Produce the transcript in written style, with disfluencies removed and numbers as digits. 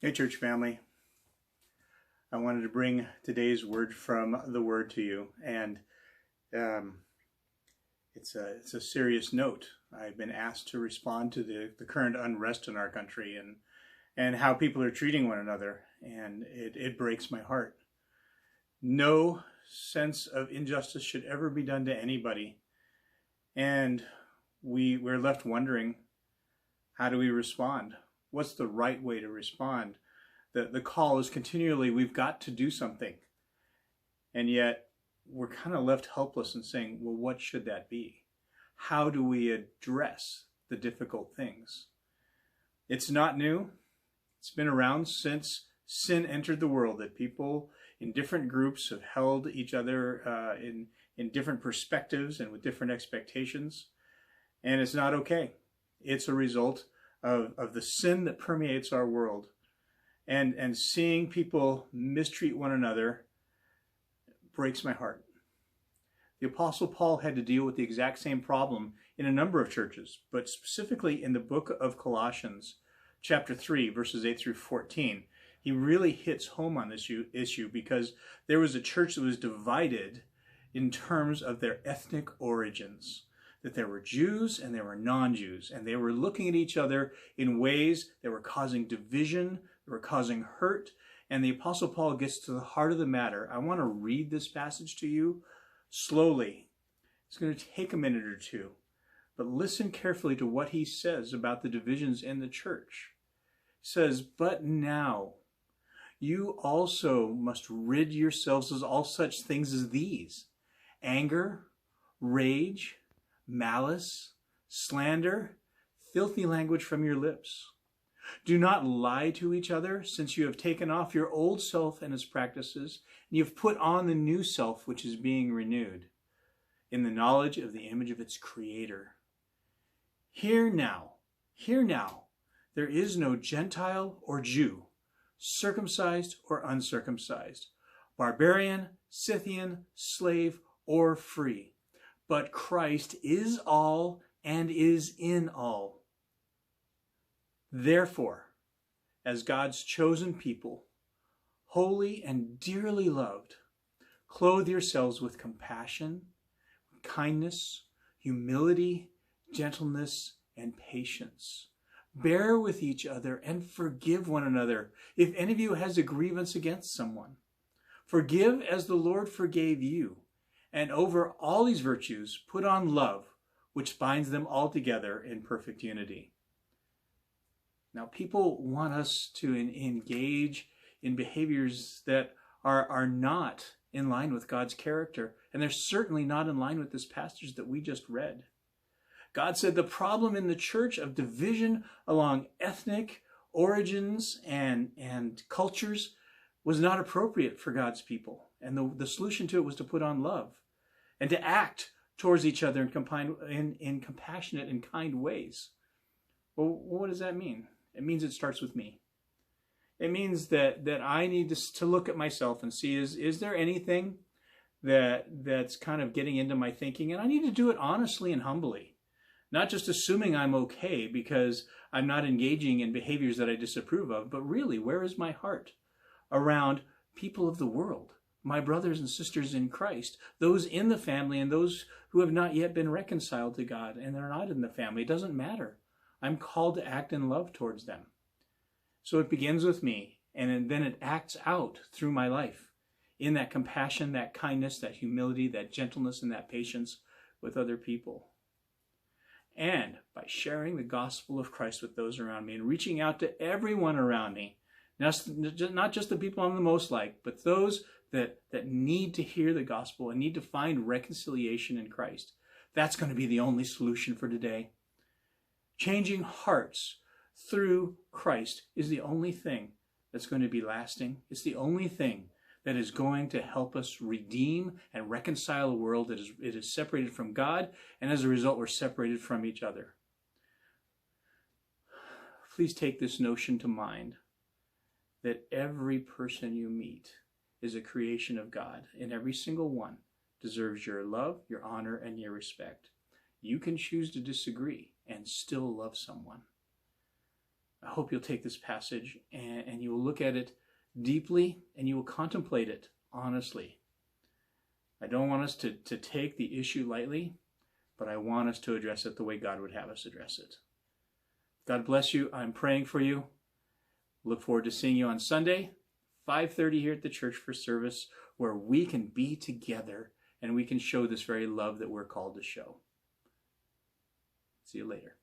Hey, church family. I wanted to bring today's word from the Word to you, and um, it's a serious note. I've been asked to respond to the current unrest in our country and how people are treating one another, and it breaks my heart. No sense of injustice should ever be done to anybody, and we're left wondering, how do we respond? What's the right way to respond? The call is continually, we've got to do something. And yet we're kind of left helpless and saying, well, what should that be? How do we address the difficult things? It's not new. It's been around since sin entered the world, that people in different groups have held each other in different perspectives and with different expectations. And it's not okay. It's a result of the sin that permeates our world. And seeing people mistreat one another breaks my heart. The Apostle Paul had to deal with the exact same problem in a number of churches, but specifically in the book of Colossians, chapter 3, verses 8 through 14. He really hits home on this issue because there was a church that was divided in terms of their ethnic origins. That there were Jews and there were non-Jews, and they were looking at each other in ways that were causing division, that were causing hurt, and the Apostle Paul gets to the heart of the matter. I want to read this passage to you slowly. It's going to take a minute or two, but listen carefully to what he says about the divisions in the church. He says, "But now you also must rid yourselves of all such things as these: anger, rage, malice, slander, filthy language from your lips. Do not lie to each other, since you have taken off your old self and its practices, and you have put on the new self, which is being renewed in the knowledge of the image of its creator. Hear now, there is no Gentile or Jew, circumcised or uncircumcised, barbarian, Scythian, slave, or free. But Christ is all and is in all. Therefore, as God's chosen people, holy and dearly loved, clothe yourselves with compassion, kindness, humility, gentleness, and patience. Bear with each other and forgive one another if any of you has a grievance against someone. Forgive as the Lord forgave you. And over all these virtues, put on love, which binds them all together in perfect unity." Now, people want us to engage in behaviors that are not in line with God's character, and they're certainly not in line with this passage that we just read. God said the problem in the church of division along ethnic origins and cultures was not appropriate for God's people. And the solution to it was to put on love and to act towards each other in compassionate and kind ways. Well, what does that mean? It means it starts with me. It means that I need to look at myself and see, is there anything that's kind of getting into my thinking? And I need to do it honestly and humbly. Not just assuming I'm okay because I'm not engaging in behaviors that I disapprove of, but really, where is my heart around people of the world, my brothers and sisters in Christ, those in the family and those who have not yet been reconciled to God and they're not in the family? It doesn't matter. I'm called to act in love towards them. So it begins with me, and then it acts out through my life in that compassion, that kindness, that humility, that gentleness, and that patience with other people. And by sharing the gospel of Christ with those around me and reaching out to everyone around me, not just the people I'm the most like, but those that need to hear the gospel and need to find reconciliation in Christ. That's going to be the only solution for today. Changing hearts through Christ is the only thing that's going to be lasting. It's the only thing that is going to help us redeem and reconcile a world that is separated from God, and as a result, we're separated from each other. Please take this notion to mind, that every person you meet is a creation of God, and every single one deserves your love, your honor, and your respect. You can choose to disagree and still love someone. I hope you'll take this passage and you will look at it deeply and you will contemplate it honestly. I don't want us to take the issue lightly, but I want us to address it the way God would have us address it. God bless you. I'm praying for you. Look forward to seeing you on Sunday, 5:30 here at the church for service, where we can be together and we can show this very love that we're called to show. See you later.